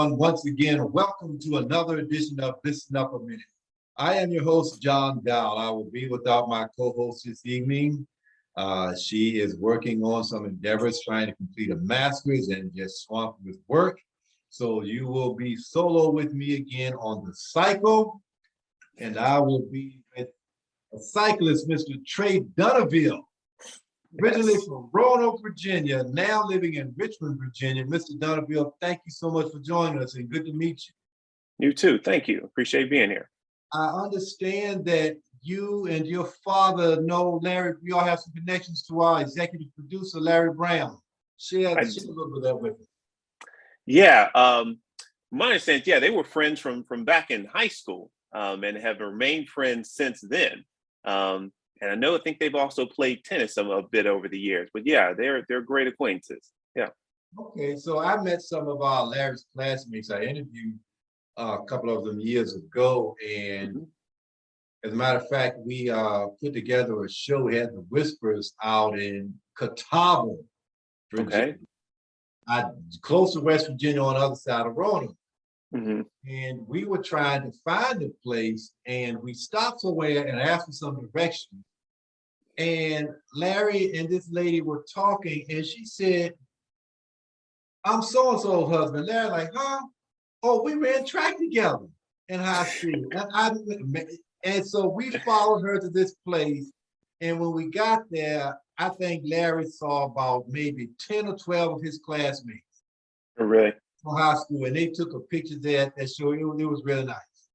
everyone. Once again, welcome to another edition of Listen Up a Minute. I am your host, John Dowl. I will be without my co-host this evening. She is working on some endeavors, trying to complete a master's and just swamped with work. So you will be solo with me again on the cycle. And I will be with a cyclist, Mr. Trey Dunnaville. Originally from Roanoke, Virginia, now living in Richmond, Virginia. Mr. Dunnaville, thank you so much for joining us and good to meet you. You too. Thank you. Appreciate being here. I understand that you and your father know Larry. We all have some connections to our executive producer, Larry Brown. Share a little bit of that with us. Yeah. My understanding, yeah, they were friends from back in high school and have remained friends since then. And I think they've also played tennis a bit over the years, but yeah, they're great acquaintances. Yeah. Okay, so I met some of our Larry's classmates. I interviewed a couple of them years ago, and as a matter of fact, we put together a show. We had the Whispers out in Catawba, Virginia, close to West Virginia on the other side of Roanoke. And we were trying to find a place, and we stopped somewhere and asked for some directions. And Larry and this lady were talking, and she said, "I'm so-and-so's husband." Larry, like, huh? Oh, we ran track together in high school. And so we followed her to this place. And when we got there, I think Larry saw about maybe 10 or 12 of his classmates. Oh, really? From high school. And they took a picture there that showed it was really nice.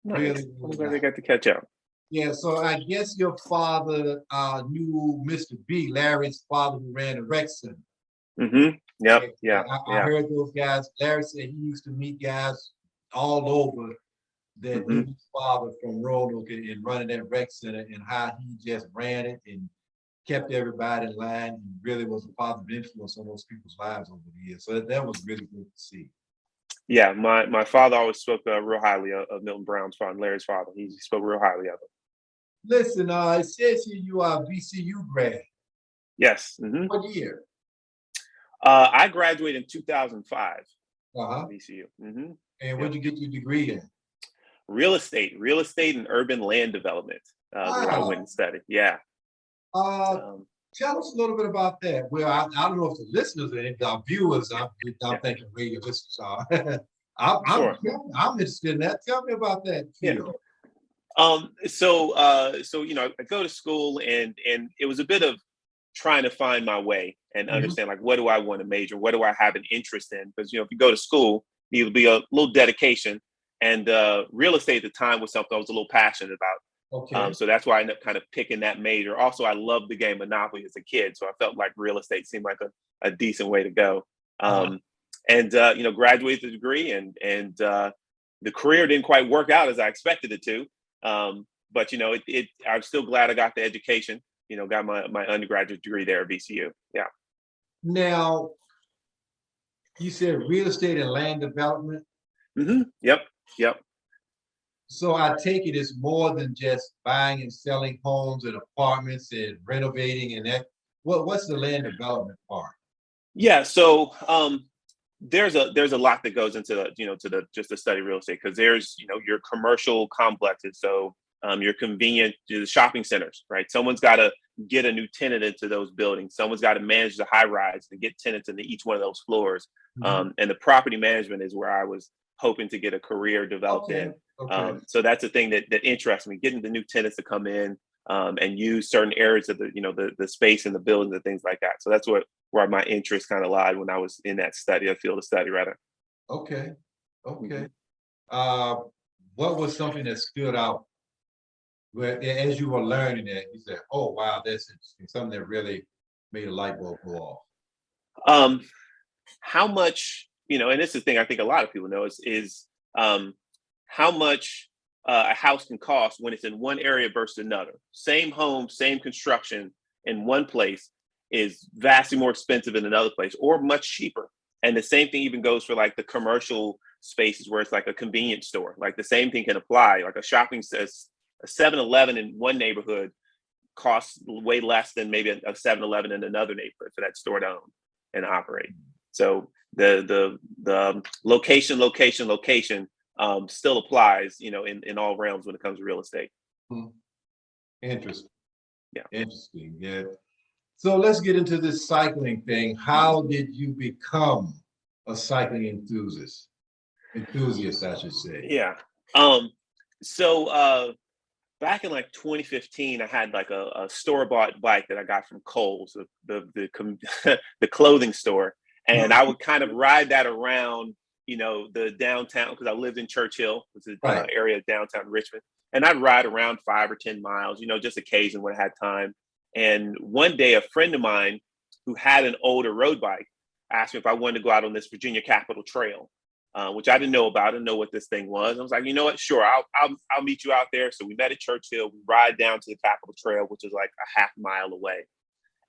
Really I'm glad they got to catch up. Yeah, so I guess your father knew Mr. B, Larry's father, who ran the rec center. Yep. Yeah. I heard those guys. Larry said he used to meet guys all over that knew his father from Roanoke and running that rec center, and how he just ran it and kept everybody in line and really was a positive influence on those people's lives over the years. So that was really good to see. Yeah, my father always spoke real highly of Milton Brown's father, Larry's father. He spoke real highly of him. Listen, it says here you are Vcu Grad. Yes. What year? I graduated in 2005. VCU. And where'd you get your degree in? Real estate and urban land development. Where I went and studied. Yeah. Tell us a little bit about that. Well, I don't know if the listeners and our viewers, I'm thinking radio listeners are. I'm interested in that. Tell me about that field. So I go to school and it was a bit of trying to find my way and understand, like, what do I want to major? What do I have an interest in? Because, if you go to school, you need to be a little dedication, and real estate at the time was something I was a little passionate about. Okay. So that's why I ended up kind of picking that major. Also, I loved the game Monopoly as a kid, so I felt like real estate seemed like a decent way to go. Graduated the degree, and the career didn't quite work out as I expected it to. But I'm still glad I got the education. Got my undergraduate degree there at VCU. Yeah. Now, you said real estate and land development. Yep. So I take it it's more than just buying and selling homes and apartments and renovating and that. What's the land development part? Yeah. So there's a lot that goes into just to study real estate, because there's your commercial complexes. So your convenient shopping centers, right? Someone's got to get a new tenant into those buildings. Someone's got to manage the high rise to get tenants into each one of those floors. And the property management is where I was hoping to get a career developed in. So that's the thing that interests me, getting the new tenants to come in and use certain areas of the space in the buildings and things like that. So that's where my interest kind of lied when I was in that field of study rather. Okay. What was something that stood out as you were learning that you said, "Oh wow, that's interesting," something that really made a light bulb go off? How much, and this is the thing I think a lot of people know is how much a house can cost when it's in one area versus another. Same home, same construction in one place is vastly more expensive in another place, or much cheaper. And the same thing even goes for like the commercial spaces where it's like a convenience store. Like the same thing can apply. Like a 7-Eleven in one neighborhood costs way less than maybe a 7-Eleven in another neighborhood for that store to own and operate. So the location still applies, in all realms when it comes to real estate. Interesting. Yeah. Interesting. Yeah. So let's get into this cycling thing. How did you become a cycling enthusiast? Enthusiast, I should say. Yeah. So back in like 2015, I had like a store-bought bike that I got from Kohl's, the clothing store, and I would kind of ride that around, the downtown, because I lived in Churchill, which is Right. area of downtown Richmond, and I'd ride around 5 or 10 miles, just occasionally when I had time. And one day, a friend of mine who had an older road bike asked me if I wanted to go out on this Virginia Capitol Trail. Which I didn't know about. I didn't know what this thing was. I was like, you know what? Sure, I'll meet you out there. So we met at Churchill. We ride down to the Capitol Trail, which is like a half mile away.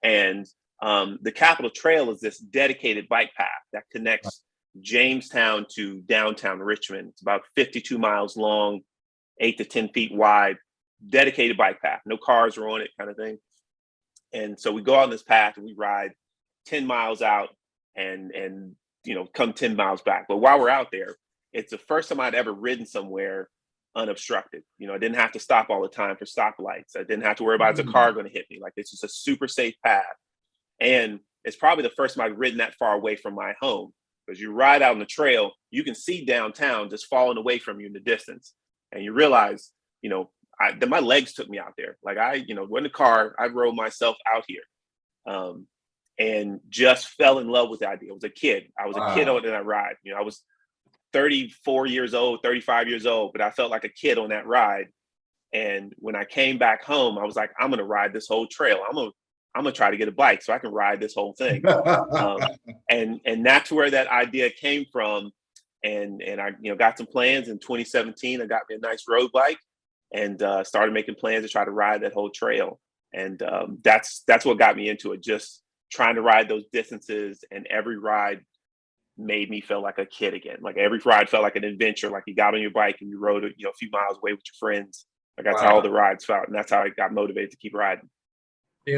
And the Capitol Trail is this dedicated bike path that connects Jamestown to downtown Richmond. It's about 52 miles long, 8 to 10 feet wide, dedicated bike path. No cars are on it, kind of thing. And so we go on this path and we ride 10 miles out and come 10 miles back. But while we're out there, it's the first time I'd ever ridden somewhere unobstructed. I didn't have to stop all the time for stoplights. I didn't have to worry about is a car going to hit me. Like, it's just a super safe path. And it's probably the first time I've ridden that far away from my home, because you ride out on the trail, you can see downtown just falling away from you in the distance. And you realize, my legs took me out there. Like, in the car, I rode myself out here. And just fell in love with the idea. I was a kid. I was a kid on that ride. I was 34 years old, 35 years old, but I felt like a kid on that ride. And when I came back home, I was like, I'm going to ride this whole trail. I'm going to try to get a bike so I can ride this whole thing. And that's where that idea came from. And I, got some plans in 2017. I got me a nice road bike and started making plans to try to ride that whole trail. And that's what got me into it. Just trying to ride those distances, and every ride made me feel like a kid again. Like, every ride felt like an adventure. Like, you got on your bike and you rode a few miles away with your friends. Like, that's how all the rides felt, and that's how I got motivated to keep riding.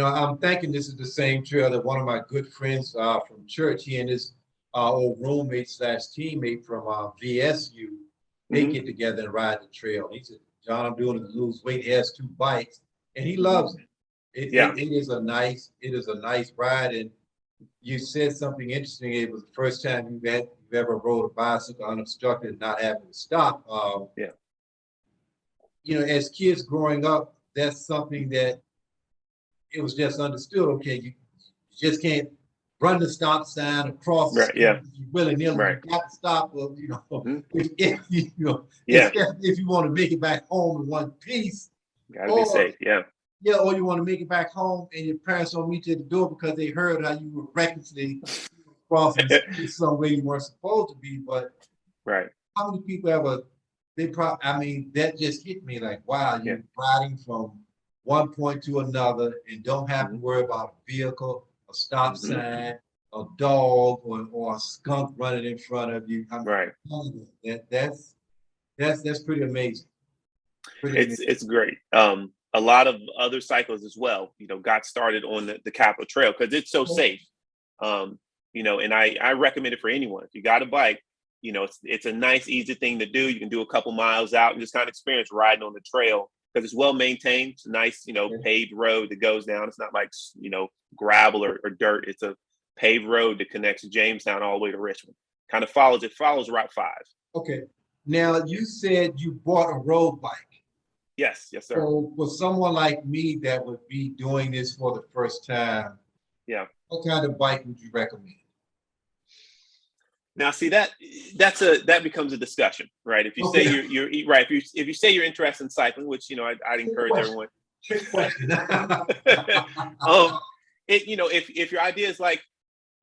I'm thinking this is the same trail that one of my good friends from church, he and his old roommate / teammate from VSU, they get together and ride the trail. He said, John, I'm doing it to lose weight. He has 2 bikes, and he loves it. It is a nice ride. And you said something interesting. It was the first time you've ever rode a bicycle unobstructed and not having to stop. As kids growing up, that's something that it was just understood. Okay, you just can't run the stop sign across the street willy-nilly. You got to stop. If you want to make it back home in one piece, gotta be safe. Or you want to make it back home and your parents don't meet you at the door because they heard how you were recklessly crossing the street somewhere you weren't supposed to be. But how many people that just hit me like, wow, you're riding from one point to another and don't have to worry about a vehicle, a stop sign, a dog, or a skunk running in front of you. That's pretty amazing. It's great. A lot of other cyclists as well, got started on the Capitol Trail because it's so safe. And I recommend it for anyone. If you got a bike, it's a nice, easy thing to do. You can do a couple miles out and just kind of experience riding on the trail because it's well maintained. It's a nice, paved road that goes down. It's not like, gravel or dirt. It's a paved road that connects Jamestown all the way to Richmond. It follows Route 5. Okay. Now, you said you bought a road bike. Yes, sir. So for someone like me that would be doing this for the first time, what kind of bike would you recommend? Now, see that becomes a discussion, right? If you say you're right, if you say you're interested in cycling, which I'd encourage everyone. Trick question. If your idea is like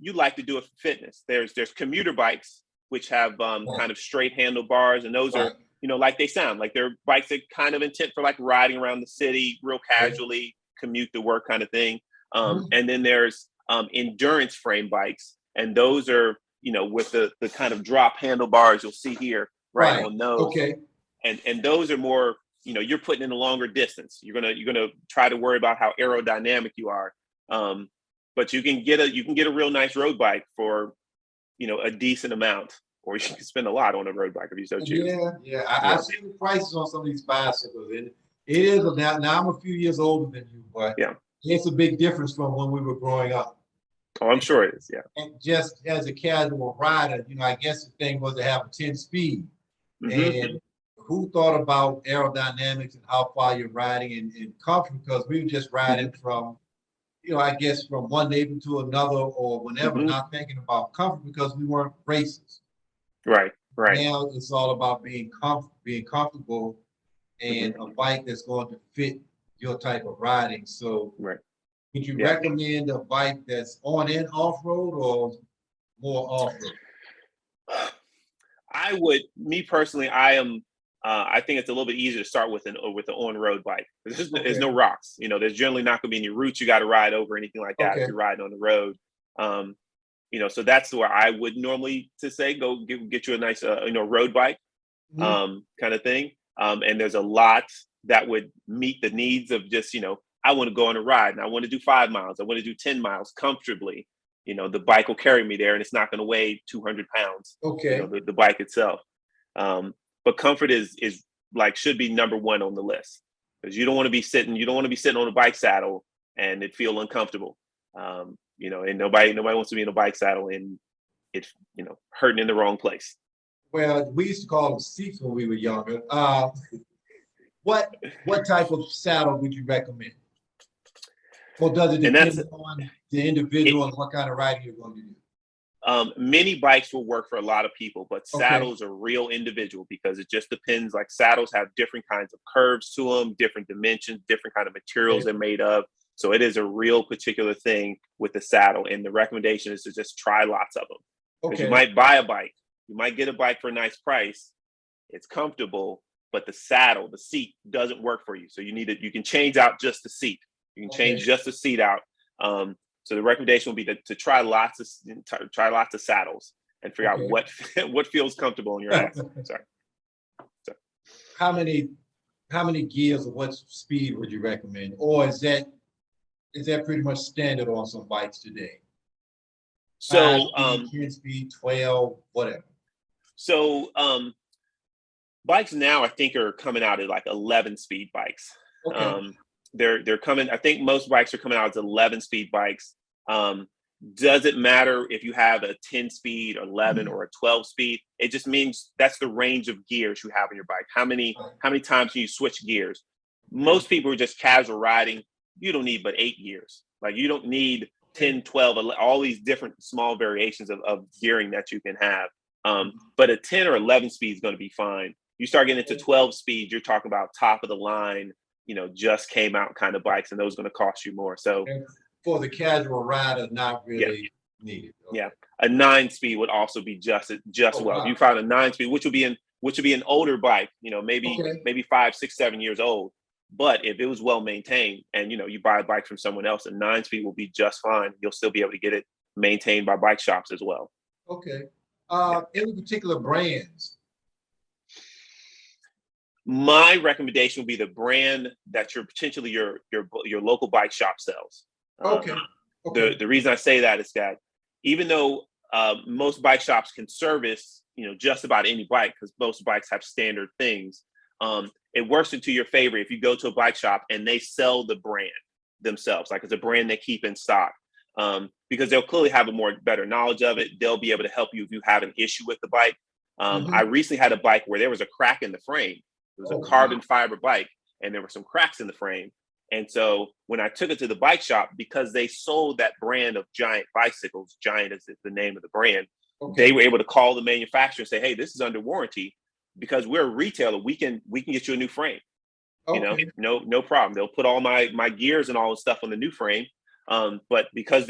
you like to do it for fitness, there's commuter bikes which have kind of straight handlebars, and those are like they sound like they're bikes that kind of intent for like riding around the city real casually, commute to work kind of thing. And then there's endurance frame bikes, and those are with the kind of drop handlebars you'll see here on those. Okay. And those are more, you're putting in a longer distance. You're gonna try to worry about how aerodynamic you are. But you can get a real nice road bike for a decent amount, or you can spend a lot on a road bike if you so choose. Yeah. I've seen the prices on some of these bicycles, and it is now I'm a few years older than you, but it's a big difference from when we were growing up. Oh, I'm sure it is. Yeah. And just as a casual rider, I guess the thing was to have a 10 speed. And who thought about aerodynamics and how far you're riding and comfort? Because we were just riding from, I guess from one neighbor to another or whenever, not thinking about comfort because we weren't racers. Right. Now it's all about being comfortable and a bike that's going to fit your type of riding. So would you recommend a bike that's on and off road or more off road? I would, me personally, I think it's a little bit easier to start with an on road bike. There's no rocks. There's generally not going to be any roots you got to ride over, anything like that if you're riding on the road. So that's where I would normally to say go get you a nice road bike kind of thing. And there's a lot that would meet the needs of just I want to go on a ride and I want to do 5 miles. I want to do 10 miles comfortably. The bike will carry me there and it's not going to weigh 200 pounds. The bike itself. But comfort is should be number one on the list, because you don't want to be sitting on a bike saddle and it feel uncomfortable. And nobody wants to be in a bike saddle and it's hurting in the wrong place. Well, we used to call them seats when we were younger. What type of saddle would you recommend? Or does it depend on the individual and what kind of riding you're going to do? Many bikes will work for a lot of people, but saddles are real individual because it just depends. Like saddles have different kinds of curves to them, different dimensions, different kind of materials they're made of. So it is a real particular thing with the saddle. And the recommendation is to just try lots of them. Because you might buy a bike, you might get a bike for a nice price. It's comfortable, but the saddle, the seat doesn't work for you. So you can change out just the seat. You can change just the seat out. So the recommendation would be to try lots of saddles and figure out what feels comfortable on your ass. Sorry. How many gears or what speed would you recommend? Or is that pretty much standard on some bikes today? So 10 speed, 12, whatever. So bikes now I think are coming out at like 11 speed bikes. They're coming. I think most bikes are coming out as 11 speed bikes. Does it matter if you have a 10 speed, 11 or a 12 speed? It just means that's the range of gears you have on your bike. How many times can you switch gears? Most people are just casual riding. You don't need but 8 gears. Like you don't need 10, 12, all these different small variations of gearing that you can have. But a 10 or 11 speed is going to be fine. You start getting into 12 speed, you're talking about top of the line, just came out kind of bikes, and those are going to cost you more. So for the casual rider, not really needed. A 9 speed would also be just well. If you found a 9 speed, which would be an older bike, maybe 5, 6, 7 years old. But if it was well maintained and you buy a bike from someone else, a 9 speed will be just fine. You'll still be able to get it maintained by bike shops as well. Any particular brands? My recommendation would be the brand that your local bike shop sells. The reason I say that is that even though most bike shops can service just about any bike, because most bikes have standard things, it works into your favor if you go to a bike shop and they sell the brand themselves, like it's a brand they keep in stock, because they'll clearly have better knowledge of it. They'll be able to help you if you have an issue with the bike. I recently had a bike where there was a crack in the frame. It was a carbon fiber bike, and there were some cracks in the frame. And so when I took it to the bike shop, because they sold that brand of Giant bicycles, Giant is the name of the brand, they were able to call the manufacturer and say, hey, this is under warranty. Because we're a retailer, we can get you a new frame. No problem. They'll put all my gears and all the stuff on the new frame. But because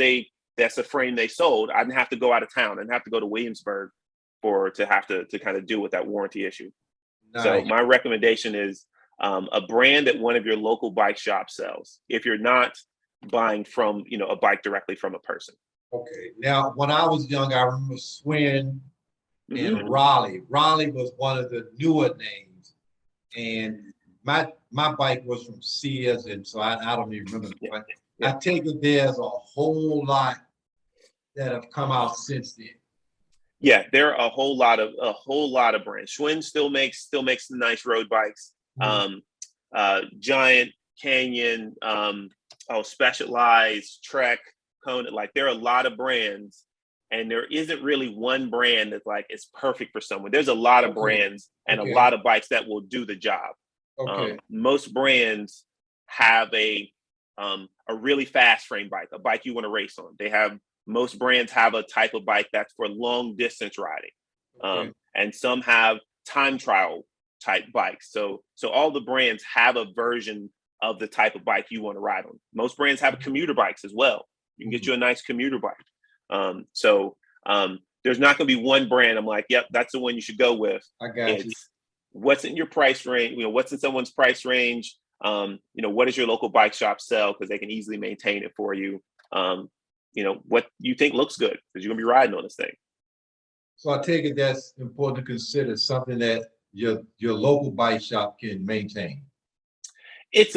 that's a frame they sold, I didn't have to go out of town. I didn't have to go to Williamsburg to have to kind of deal with that warranty issue. Nice. So my recommendation is a brand that one of your local bike shops sells, if you're not buying from a bike directly from a person. Now, when I was young, I remember Swin and Raleigh. Raleigh was one of the newer names, and my bike was from Sears, and so I don't even remember. I take it there's a whole lot that have come out since then. Yeah, there are a whole lot of brands. Schwinn still makes nice road bikes. Mhm. Giant, Canyon, Specialized, Trek, Kona. Like there are a lot of brands, and there isn't really one brand that's like it's perfect for someone. There's a lot of Okay, brands and a okay, lot of bikes that will do the job. okay, Most brands have a really fast frame bike, a bike you want to race on. Most brands have a type of bike that's for long distance riding, okay. and some have time trial type bikes. So all the brands have a version of the type of bike you want to ride on. Most brands have commuter bikes as well. You can get Mhm. you a nice commuter bike. There's not going to be one brand I'm like, yep, that's the one you should go with. I got you. It's what's in your price range, what's in someone's price range. What does your local bike shop sell? Because they can easily maintain it for you. What you think looks good because you're gonna be riding on this thing. So I take it that's important to consider something that your local bike shop can maintain. It's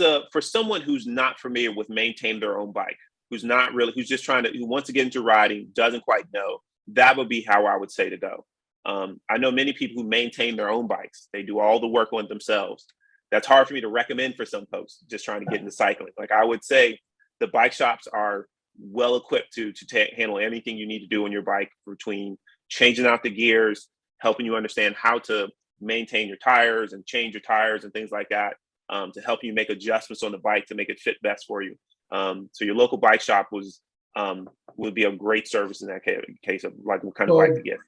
a for someone who's not familiar with maintaining their own bike, who's just who wants to get into riding, doesn't quite know. That would be how I would say to go. I know many people who maintain their own bikes. They do all the work on it themselves. That's hard for me to recommend for some folks just trying to get into cycling. Like I would say, the bike shops are well equipped to handle anything you need to do on your bike, between changing out the gears, helping you understand how to maintain your tires and change your tires and things like that, to help you make adjustments on the bike to make it fit best for you. So your local bike shop would be a great service in that case of like what kind of bike So to get.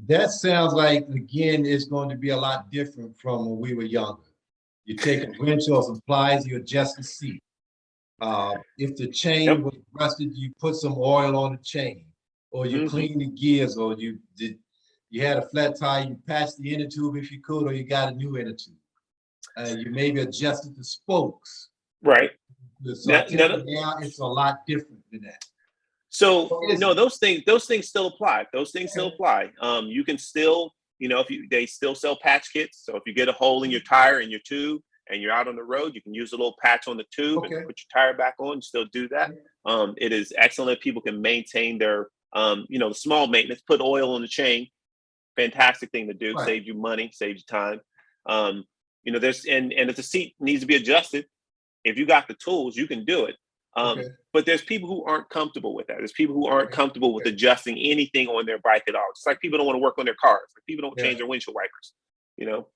that sounds like, again, it's going to be a lot different from when we were younger. You take a wrench or some pliers, you adjust the seat. If the chain Yep. was rusted, you put some oil on the chain, or you Hmm. clean the gears, or you had a flat tire, you patched the inner tube if you could, or you got a new inner tube. You maybe adjusted the spokes. Right. So I Now, take now, it now it's a lot different than that. So Or is no, it? those things still apply. Those things still Okay. apply. You can still, if they still sell patch kits. So if you get a hole in your tire in your tube and you're out on the road, you can use a little patch on the tube and Okay. put your tire back on and still do that. It is excellent. People can maintain their, the small maintenance, put oil on the chain. Fantastic thing to do. Right. Saves you money, saves you time. There's and if the seat needs to be adjusted, if you got the tools, you can do it. Um, Okay. but there's people who aren't comfortable with that. There's people who aren't Okay. comfortable with Okay. adjusting anything on their bike at all. Just like people don't want to work on their cars. Like people don't Yeah. change their windshield wipers. You know,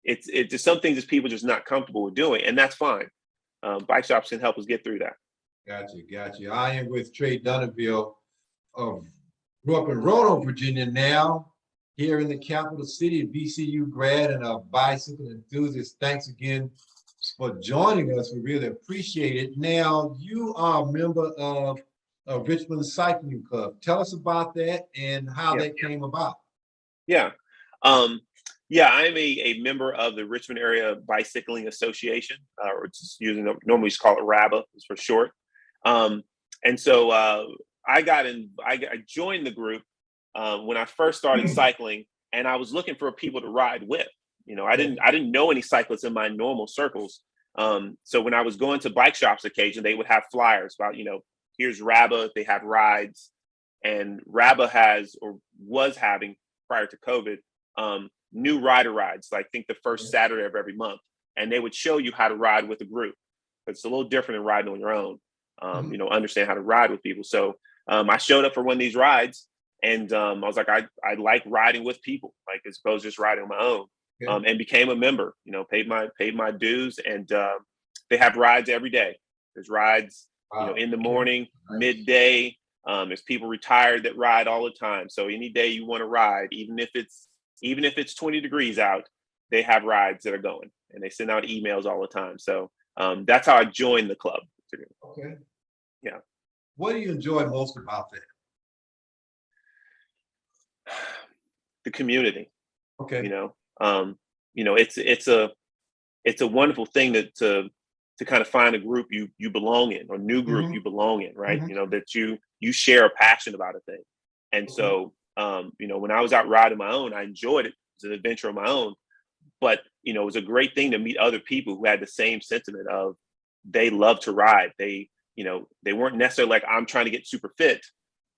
it's just some things that people just not comfortable with doing, and that's fine. Bike shops can help us get through that. Gotcha. Gotcha. I am with Trey Dunnaville of grew up in Roanoke, Virginia, now here in the capital city, VCU grad and a bicycle enthusiast. Thanks again for joining us. We really appreciate it. Now, you are a member of Richmond Cycling Club. Tell us about that and how Yeah, that came about. yeah, um, yeah. I'm a member of the Richmond Area Bicycling Association, or just normally just call it RABA for short. Um, and so I joined the group when I first started cycling, and I was looking for people to ride with. I didn't know any cyclists in my normal circles. So when I was going to bike shops occasionally, they would have flyers about, here's RABA. They have rides, and RABA has or was having prior to COVID new rider rides. Like I think the first Saturday of every month, and they would show you how to ride with a group. It's a little different than riding on your own. Mhm. Understand how to ride with people. So I showed up for one of these rides, and I was like, I like riding with people, like as opposed to just riding on my own. Okay. And became a member. Paid my dues, and they have rides every day. There's rides, Wow. in the Okay. morning, Nice. midday. There's people retired that ride all the time. So any day you want to ride, even if it's 20 degrees out, they have rides that are going, and they send out emails all the time. So that's how I joined the club. Okay. Yeah. What do you enjoy most about that? The community, you Okay. know, it's a wonderful thing to kind of find a group you belong in, or new group Hmm. you belong in, right? Hmm. That you share a passion about a thing. And Okay. so, when I was out riding my own, I enjoyed it. It was an adventure of my own, but it was a great thing to meet other people who had the same sentiment of they love to ride. They weren't necessarily like, I'm trying to get super fit.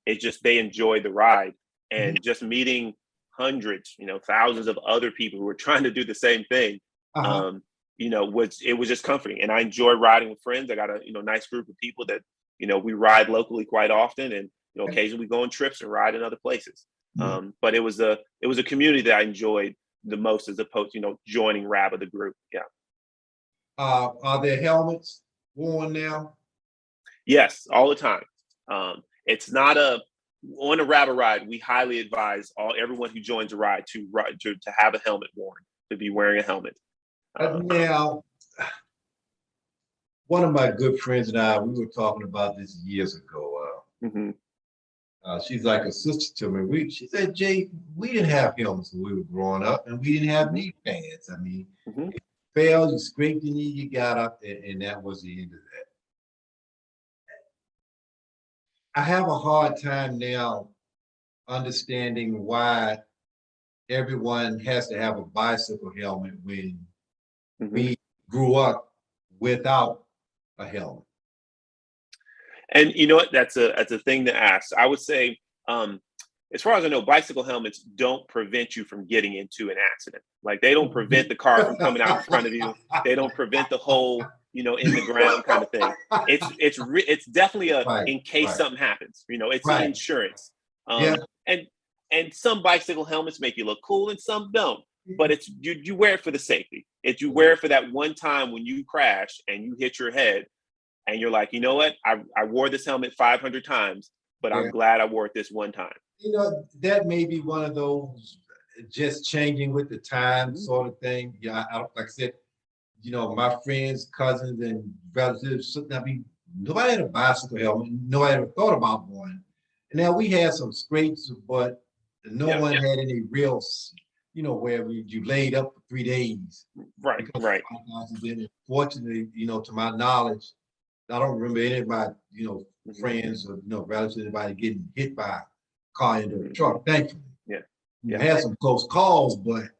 It's just they enjoyed the ride. and just meeting hundreds, thousands of other people who were trying to do the same thing. Uh-huh. It was just comforting, and I enjoy riding with friends. I got a nice group of people that we ride locally quite often, and occasionally we go on trips and ride in other places. But it was a community that I enjoyed the most, as opposed to joining RABA, the group. Yeah. Are there helmets worn now? Yes, all the time. It's not on a RABA ride. We highly advise everyone who joins a ride to have a helmet worn, to be wearing a helmet. Now, one of my good friends and I, we were talking about this years ago. She's like a sister to me. She said, Jay, we didn't have helmets when we were growing up, and we didn't have knee pads. I mean, if you failed, you scraped your knee, you got up, and that was the end of that. I have a hard time now understanding why everyone has to have a bicycle helmet when we grew up without a helmet. And you know what? That's a thing to ask. I would say, as far as I know, bicycle helmets don't prevent you from getting into an accident. Like, they don't prevent the car from coming out in front of you. They don't prevent the hole, in the ground kind of thing. It's definitely in case something happens. It's an insurance. And some bicycle helmets make you look cool, and some don't. But it's you wear it for the safety. You wear it for that one time when you crash and you hit your head, and you're like, you know what? I wore this helmet 500 times, but I'm glad I wore it this one time. That may be one of those just changing with the time sort of thing. Yeah, like I said, my friends, cousins, and relatives, nobody had a bicycle helmet. Nobody ever thought about one. And now we had some scrapes, but no one had any real, where you laid up for 3 days. Right. Fortunately, to my knowledge, I don't remember any of my, friends or relatives, anybody getting hit by a car into a truck. Thankfully, I had some close calls, but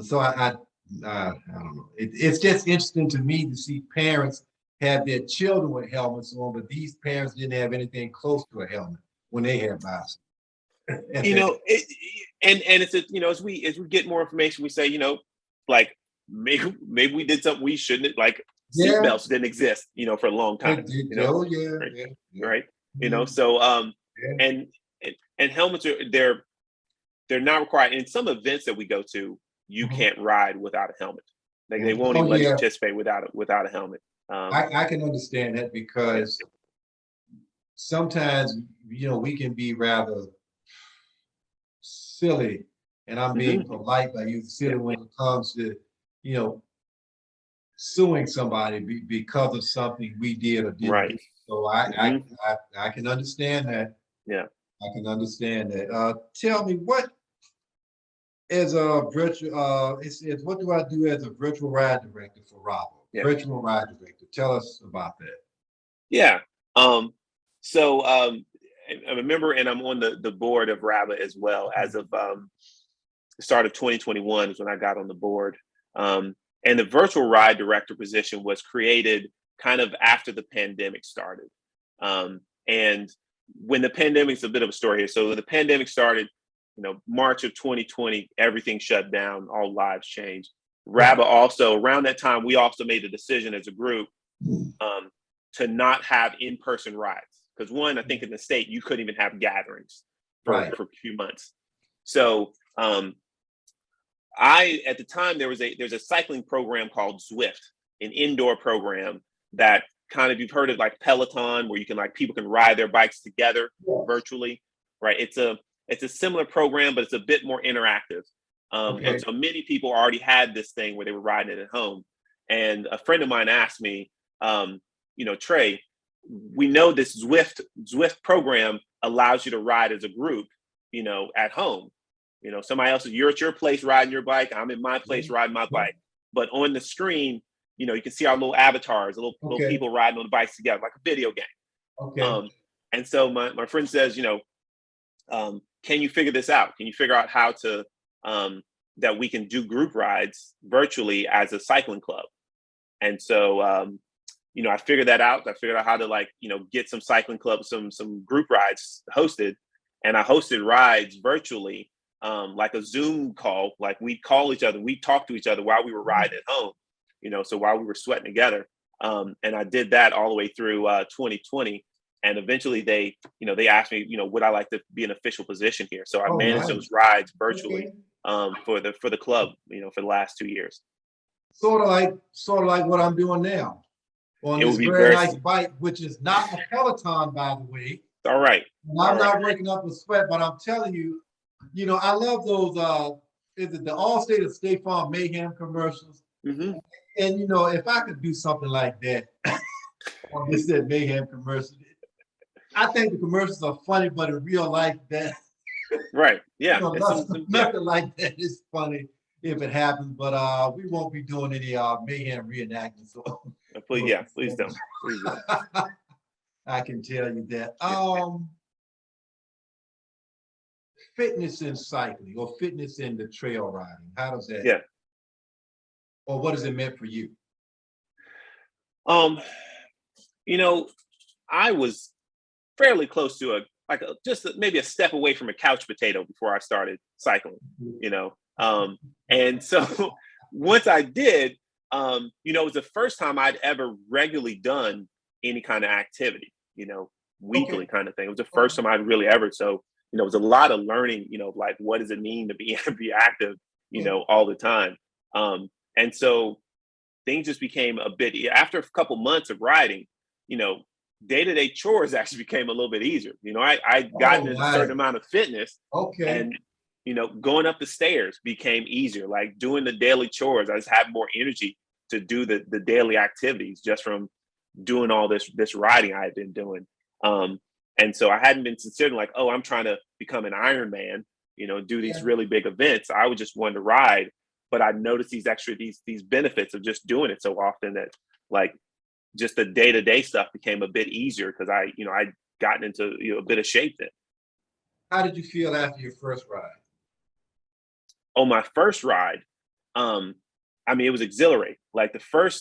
so I don't know. It's just interesting to me to see parents have their children with helmets on, but these parents didn't have anything close to a helmet when they had bicycles. And it's as we get more information, we say, like, maybe we did something we shouldn't, like seatbelts didn't exist, for a long time. Right. So and helmets they're not required. In some events that we go to, you can't ride without a helmet. Like, they won't even let you participate without a helmet. I can understand that, because sometimes we can be rather silly, and I'm being polite by using silly when it comes to suing somebody because of something we did or didn't. Right. So I can understand that. Yeah, I can understand that. Tell me, what as a virtual what do I do as a virtual ride director for RABA? Virtual ride director. Tell us about that. Yeah. So I'm a member, and I'm on the board of RABA as well. As of the start of 2021 is when I got on the board. And the virtual ride director position was created kind of after the pandemic started. And when the pandemic's a bit of a story here. So the pandemic started, March of 2020, everything shut down, all lives changed. RABA also, around that time, we also made a decision as a group to not have in-person rides. Because one, I think in the state, you couldn't even have gatherings for a few months. So at the time, there's a cycling program called Zwift, an indoor program that kind of, you've heard of, like Peloton, where you can, like, people can ride their bikes together virtually, right? It's a similar program, but it's a bit more interactive. And so many people already had this thing where they were riding it at home. And a friend of mine asked me, Trey, we know this Zwift program allows you to ride as a group, at home. Somebody else, you're at your place riding your bike, I'm in my place riding my bike. But on the screen, you can see our little avatars, little people riding on the bikes together, like a video game. And so my friend says, can you figure this out? Can you figure out how to that we can do group rides virtually as a cycling club? And so I figured that out. I figured out how to, like, get some cycling clubs, some group rides hosted. and I hosted rides virtually, like a Zoom call. Like we'd call each other, we'd talk to each other while we were riding at home, so while we were sweating together. And I did that all the way through 2020. And eventually they asked me, would I like to be an official position here? So I managed those rides virtually for the club, for the last 2 years. Sort of like what I'm doing now on this very nice bike, which is not a Peloton, by the way. All right. And I'm not working up a sweat, but I'm telling you, I love those, is it the Allstate or State Farm Mayhem commercials? Mm-hmm. And, if I could do something like that on this Mayhem commercial, I think the commercials are funny, but in real life, that right, yeah, nothing like that is funny if it happens. But we won't be doing any Mayhem reenactments. So. Please don't. I can tell you that. Fitness in cycling or fitness in the trail riding. How does that? Yeah. Or what does it mean for you? I was fairly close to maybe a step away from a couch potato before I started cycling, and so once I did, it was the first time I'd ever regularly done any kind of activity, weekly kind of thing. It was the first time I'd really ever. So, it was a lot of learning, like, what does it mean to be active, all the time. And so things just became a bit, after a couple months of riding, day-to-day chores actually became a little bit easier. I'd gotten a certain amount of fitness. And, going up the stairs became easier, like doing the daily chores. I just had more energy to do the daily activities just from doing all this riding I had been doing. And so I hadn't been considering like, oh, I'm trying to become an Ironman, do these really big events. I would just want to ride, but I noticed these benefits of just doing it so often that like just the day-to-day stuff became a bit easier because I'd gotten into a bit of shape then. How did you feel after your first ride? Oh, my first ride, it was exhilarating. Like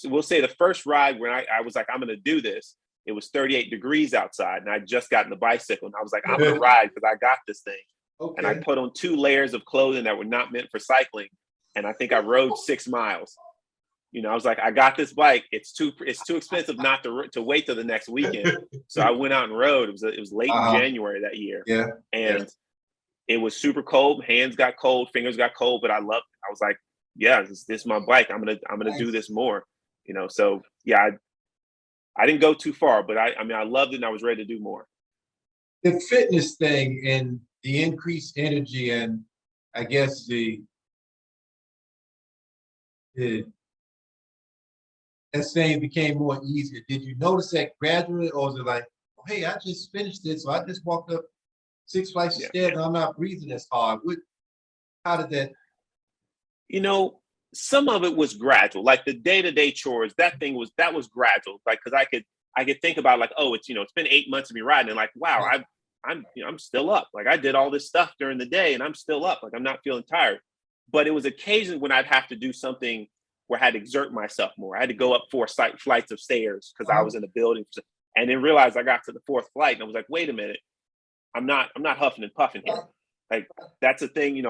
we'll say the first ride when I was like, I'm going to do this. It was 38 degrees outside and I just got in the bicycle and I was like, I'm going to ride because I got this thing. Okay. And I put on 2 layers of clothing that were not meant for cycling. And I think I rode 6 miles. I was like, I got this bike. It's too expensive not to wait till the next weekend. So I went out and rode. It was late in January that year. Yeah. And it was super cold. Hands got cold, fingers got cold, but I loved it. I was like, yeah, this is my bike. I'm gonna do this more. So yeah, I didn't go too far, but I loved it and I was ready to do more. The fitness thing and the increased energy and I guess as things became more easier, did you notice that gradually or was it like, oh, hey, I just finished this, so I just walked up 6 flights of stairs and I'm not breathing as hard? How did that? Some of it was gradual, like the day-to-day chores. That was gradual, like because I could think about like, oh, it's been 8 months of me riding, and like, wow, I'm still up. Like I did all this stuff during the day, and I'm still up. Like I'm not feeling tired. But it was occasions when I'd have to do something where I had to exert myself more. I had to go up 4 flights of stairs because I was in a building, and then realized I got to the 4th flight, and I was like, wait a minute, I'm not huffing and puffing here. Like that's a thing,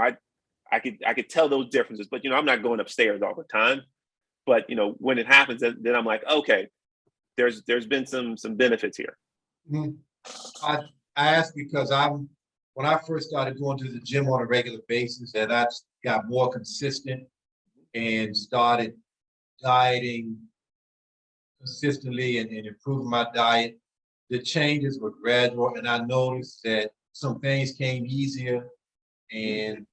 I could tell those differences, but I'm not going upstairs all the time. But when it happens, then I'm like, okay, there's been some benefits here. Mm-hmm. I asked because when I first started going to the gym on a regular basis, and I got more consistent and started dieting consistently and improving my diet. The changes were gradual, and I noticed that some things came easier, and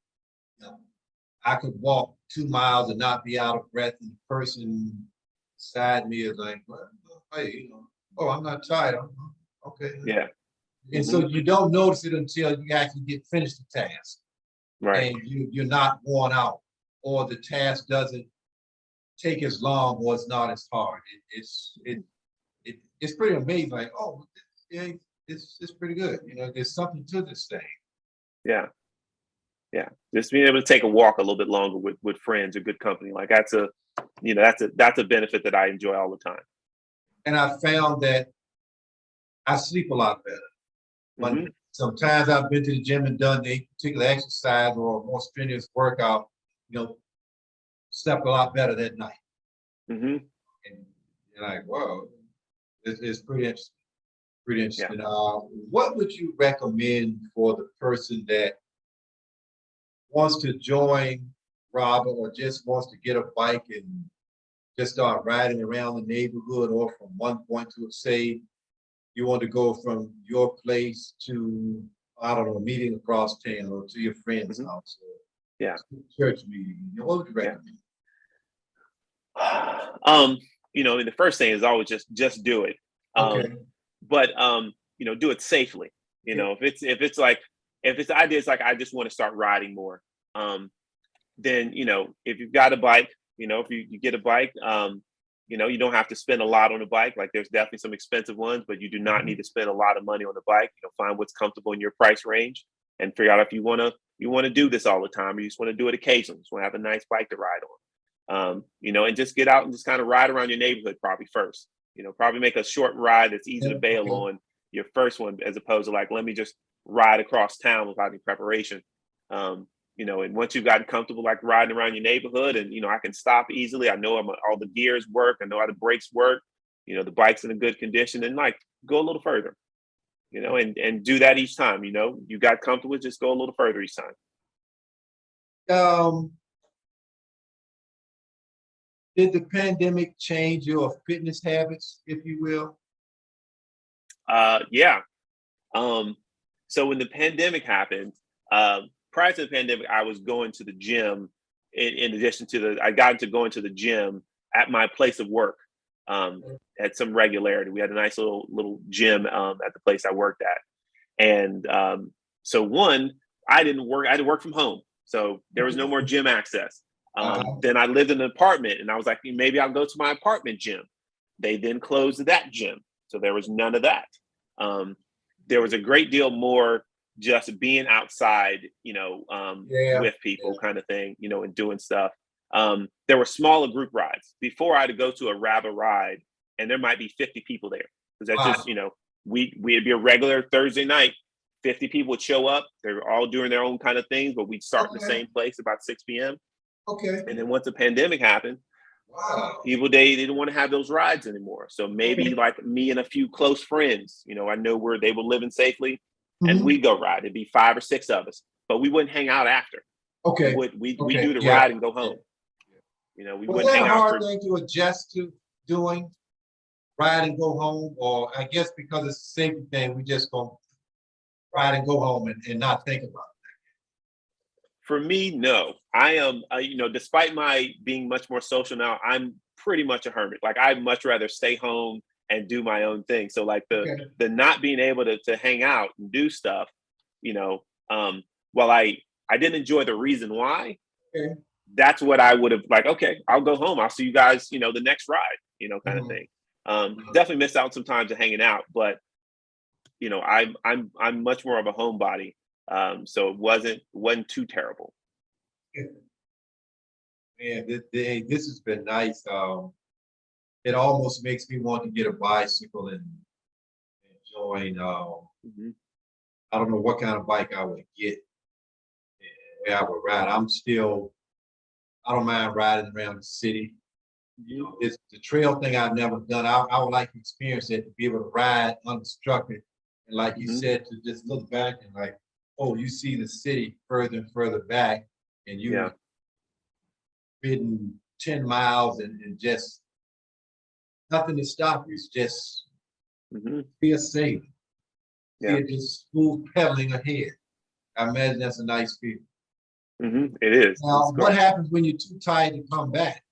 I could walk 2 miles and not be out of breath, and the person beside me is like, well, hey, oh, I'm not tired. Okay. Yeah. And so you don't notice it until you actually get finished the task. Right. And you're not worn out, or the task doesn't take as long, or it's not as hard. It's pretty amazing. Like, oh, it's pretty good. There's something to this thing. Yeah. Yeah. Just being able to take a walk a little bit longer with friends or good company. Like that's a benefit that I enjoy all the time. And I found that I sleep a lot better. When Sometimes I've been to the gym and done a particular exercise or a more strenuous workout, slept a lot better that night. Mm-hmm. And you're like, whoa, it's pretty interesting. Pretty interesting. Yeah. What would you recommend for the person that wants to join Robert or just wants to get a bike and just start riding around the neighborhood, or from one point to, say, you want to go from your place to, I don't know, a meeting across town or to your friend's house or Yeah. church meeting? What would you recommend? The first thing is always just do it. Okay. But do it safely. If it's the idea is like I just want to start riding more. Then if you've got a bike, if you get a bike, you don't have to spend a lot on a bike. Like there's definitely some expensive ones, but you do not need to spend a lot of money on the bike. Find what's comfortable in your price range and figure out if you want to do this all the time, or you just want to do it occasionally. You just want to have a nice bike to ride on. And just get out and just kind of ride around your neighborhood probably first. Probably make a short ride that's easy to bail on your first one, as opposed to like, let me just ride across town without any preparation. And once you've gotten comfortable, like riding around your neighborhood, and I can stop easily. I know all the gears work. I know how the brakes work. The bike's in a good condition, and like go a little further. And do that each time. You got comfortable, just go a little further each time. Did the pandemic change your fitness habits, if you will? Yeah. So when the pandemic happened, prior to the pandemic, I was going to the gym. In addition to I got into going to the gym at my place of work at some regularity. We had a nice little gym at the place I worked at, and so I didn't work from home, so there was no more gym access. Then I lived in an apartment, and I was like, maybe I'll go to my apartment gym. They then closed that gym, so there was none of that. There was a great deal more just being outside, with people kind of thing, and doing stuff. There were smaller group rides. Before I had to go to a rabbit ride and there might be 50 people there. Because that's just, we'd be a regular Thursday night, 50 people would show up. They were all doing their own kind of things, but we'd start in the same place about 6 p.m. Okay. And then once the pandemic happened, people, they didn't want to have those rides anymore. So maybe like me and a few close friends, I know where they were living safely, and we'd go ride. It'd be 5 or 6 of us, but we wouldn't hang out after. Okay. We do the ride and go home. We wouldn't hang out. Was that a hard thing to adjust to doing, ride and go home? Or I guess because it's a safety thing, we just gonna ride and go home and not think about it? For me, no. I am, despite my being much more social now, I'm pretty much a hermit. Like I'd much rather stay home and do my own thing. So like the not being able to hang out and do stuff, while I didn't enjoy the reason why, that's what I would have like, okay, I'll go home. I'll see you guys, the next ride, kind of thing. Definitely missed out sometimes of hanging out, but I'm much more of a homebody. So it wasn't too terrible. Man, this has been nice. It almost makes me want to get a bicycle and join. I don't know what kind of bike I would get and where I would ride. I don't mind riding around the city. It's the trail thing I've never done. I would like to experience it, to be able to ride unobstructed. And like you said, to just look back and like, oh, you see the city further and further back, and you've ridden 10 miles and just nothing to stop you. It's just feel safe. Yeah. Just smooth pedaling ahead. I imagine that's a nice feeling. It is. Now, what happens when you're too tired to come back?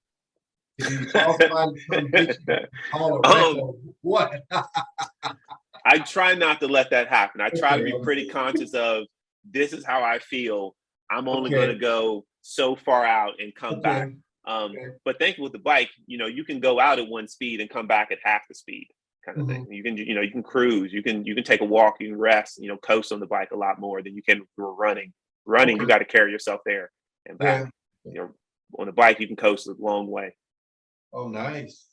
If you call somebody to come get you, call a record, what? I try not to let that happen. I try to be pretty conscious of, this is how I feel. I'm only going to go so far out and come back. But thankfully with the bike, you can go out at one speed and come back at half the speed, kind of thing. You can cruise, you can take a walk, you can rest, coast on the bike a lot more than you can running. You got to carry yourself there and back. On a bike, you can coast a long way. Oh, nice.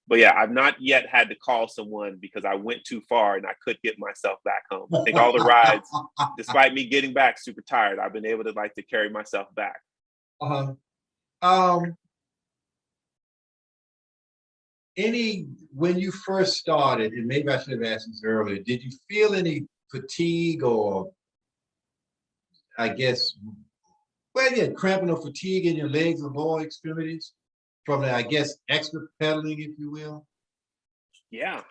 but yeah, I've not yet had to call someone because I went too far and I couldn't get myself back home. I think all the rides, despite me getting back super tired, I've been able to like to carry myself back. Uh-huh. Um, when you first started, and maybe I should have asked this earlier, did you feel any fatigue or, I guess, well, yeah, cramping or fatigue in your legs or lower extremities from the, I guess, extra pedaling, if you will? Yeah.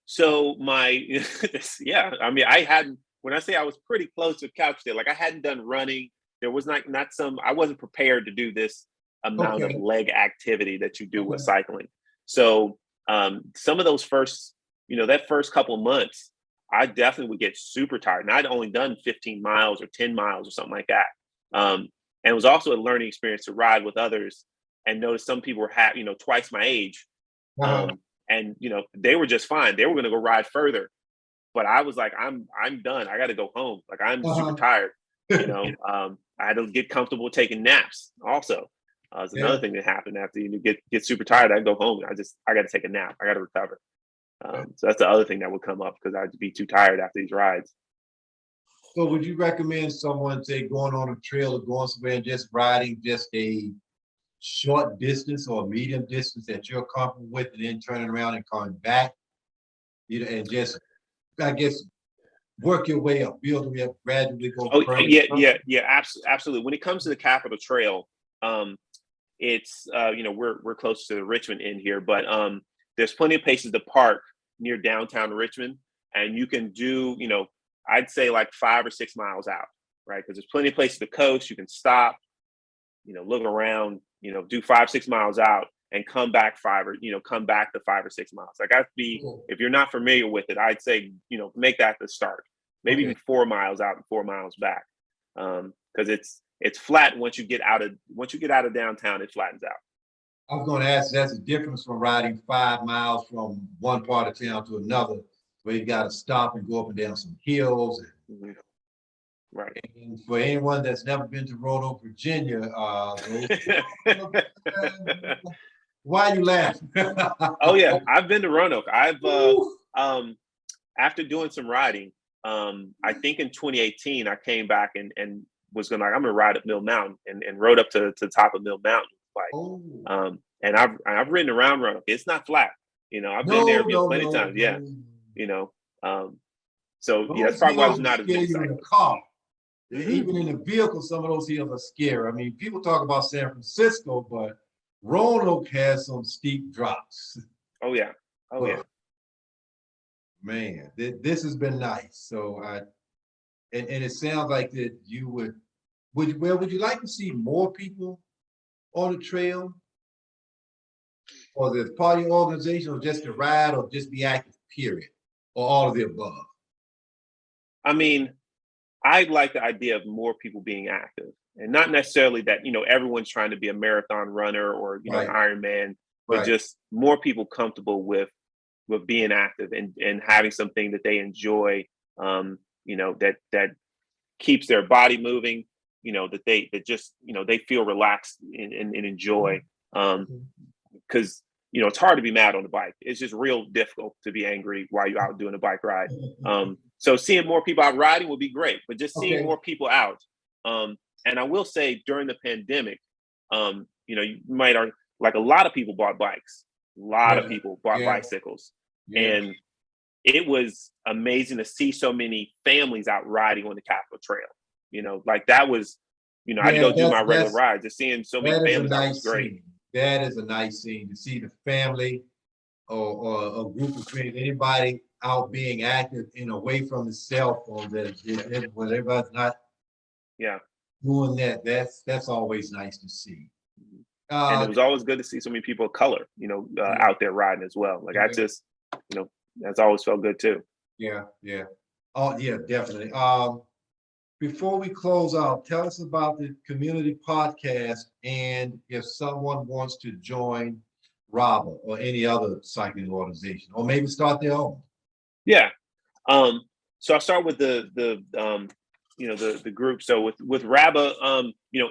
So my, yeah, I mean, I hadn't, when I say I was pretty close to couch day, like I hadn't done running. There was not some, I wasn't prepared to do this amount of Okay. leg activity that you do with Okay. cycling. So some of those first, that first couple months, I definitely would get super tired. And I'd only done 15 miles or 10 miles or something like that. And it was also a learning experience to ride with others and notice some people were, twice my age. Uh-huh. And they were just fine. They were going to go ride further, but I was like, I'm done. I got to go home. Like I'm super Uh-huh. tired. I had to get comfortable taking naps. Also, it's Yeah. another thing that happened after you get super tired. I go home. I got to take a nap. I got to recover. So that's the other thing that would come up because I'd be too tired after these rides. So would you recommend someone, say, going on a trail or going somewhere and just riding just a short distance or medium distance that you're comfortable with, and then turning around and coming back, and just, I guess, work your way up, build your way up, gradually go Oh further? yeah, absolutely. When it comes to the Capitol Trail, it's we're close to the Richmond end here, but there's plenty of places to park near downtown Richmond, and you can do I'd say like 5 or 6 miles out, right? Because there's plenty of places to coast. You can stop, look around, do 5-6 miles out and come back come back to 5 or 6 miles. Like Cool. if you're not familiar with it, I'd say, make that the start. Maybe Okay. even 4 miles out and 4 miles back. Because it's flat once you get out of downtown, it flattens out. I was going to ask, that's the difference from riding 5 miles from one part of town to another, where you got to stop and go up and down some hills. Mhm. Right. And for anyone that's never been to Roanoke, Virginia, why are you laughing? Oh yeah, I've been to Roanoke. I've Ooh. after doing some riding, I think in 2018 I came back and was I'm gonna ride up Mill Mountain and rode up to the top of Mill Mountain bike. Oh. And I've ridden around Roanoke. It's not flat. I've been there plenty of times. Yeah. So yeah, that's Those probably why there's hills not as scare many you in cyclists. the car. Mhm. Even in the vehicle, some of those hills are scary. I mean, people talk about San Francisco, but Roanoke has some steep drops. Oh yeah. Oh yeah. Man, this has been nice. So and it sounds like that you would you like to see more people on the trail? Or the part of your organization, or just to ride, or just be active, period? Or all of the above? I mean, I like the idea of more people being active, and not necessarily that everyone's trying to be a marathon runner or an Right, Ironman, but right. just more people comfortable with being active and having something that they enjoy. That keeps their body moving. They feel relaxed and enjoy. Because it's hard to be mad on the bike. It's just real difficult to be angry while you're out doing a bike ride. So seeing more people out riding would be great, but just seeing Okay. more people out. And I will say during the pandemic, you might are like a lot of people bought bikes. A lot of Yeah, people bought yeah, bicycles, yeah. and it was amazing to see so many families out riding on the Capitol Trail. Like that was, I'd Yeah, go do my regular rides. Just seeing so many that is a families out was nice great. scene. That is a nice scene to see the family or a group of friends, anybody out being active and away from the cell phone, when everybody's not Yeah. doing that. That's always nice to see. And it Uh, was always good to see so many people of color, yeah, out there riding as well. Like yeah, that's always felt good too. yeah, yeah. Oh, yeah, definitely. Before we close out, tell us about the community podcast, and if someone wants to join RABA or any other cycling organization, or maybe start their own. Yeah. So I'll start with the group. So with RABA, we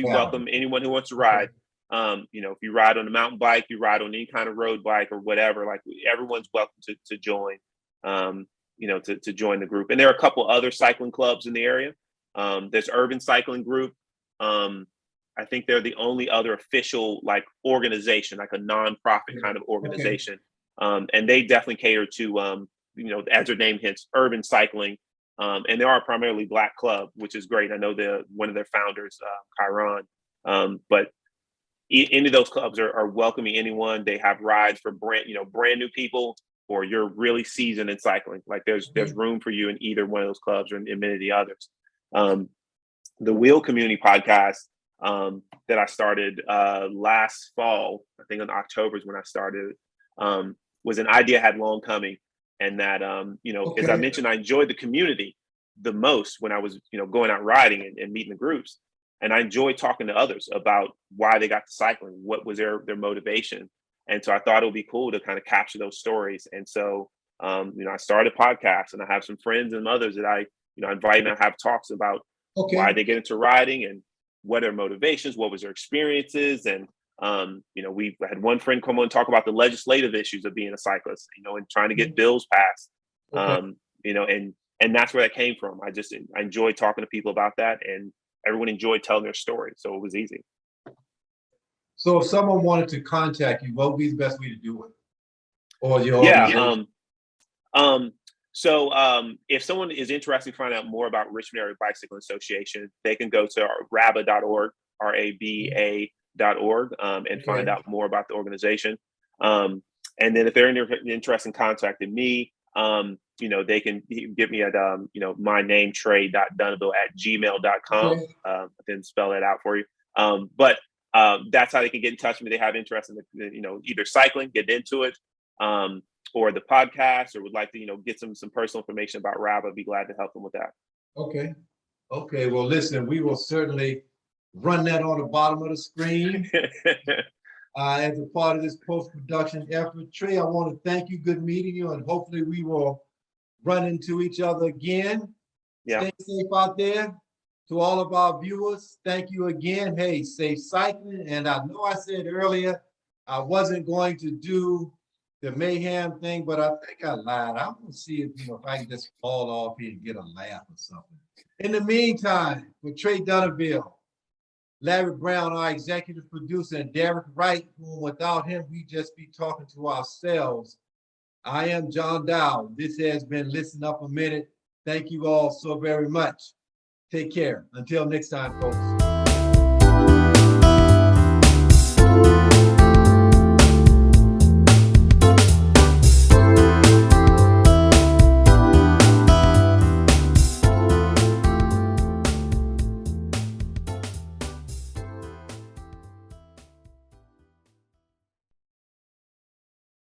Yeah. welcome anyone who wants to ride. If you ride on a mountain bike, you ride on any kind of road bike or whatever, like everyone's welcome to join, to join the group. And there are a couple other cycling clubs in the area. There's Urban Cycling Group. I think they're the only other official like organization, like a nonprofit kind of organization. Okay. And they definitely cater to, as their name hints, urban cycling. And they are a primarily Black club, which is great. I know one of their founders, Chiron. But any of those clubs are welcoming anyone. They have rides for brand new people, or you're really seasoned in cycling. Like there's room for you in either one of those clubs or in many of the others. The Wheel Community podcast that I started last fall, I think in October is when I started, was an idea I had long coming. And that, as I mentioned, I enjoyed the community the most when I was, going out riding and meeting the groups. And I enjoyed talking to others about why they got to cycling, what was their motivation. And so I thought it would be cool to kind of capture those stories. And so, I started a podcast, and I have some friends and others that I invite and have talks about why they get into riding and what their motivations, what was their experiences. And, we had one friend come on and talk about the legislative issues of being a cyclist, and trying to get bills passed, and that's where that came from. I enjoyed talking to people about that, and everyone enjoyed telling their story. So it was easy. So if someone wanted to contact you, what would be the best way to do it? Or if someone is interested in finding out more about Richmond Area Bicycle Association, they can go to raba.org, RABA.org, and find out more about the organization. And then if they're interested in contacting me, they can get me at, my name, Trey.Dunnaville@gmail.com. I didn't spell that out for you. But that's how they can get in touch with me. They have interest in, either cycling, get into it, or the podcast, or would like to, get some personal information about RABA. I'd be glad to help them with that. Okay. Well, listen, we will certainly run that on the bottom of the screen as a part of this post-production effort. Trey, I want to thank you. Good meeting you, and hopefully we will run into each other again. Yeah. Stay safe out there. To all of our viewers, thank you again. Hey, safe cycling. And I know I said earlier I wasn't going to do the mayhem thing, but I think I lied. I'm gonna see if I can just fall off here and get a laugh or something. In the meantime, for Trey Dunnaville, Larry Brown, our executive producer, and Derek Wright, who without him, we just be talking to ourselves. I am John Dowl. This has been Listen Up a Minute. Thank you all so very much. Take care. Until next time, folks.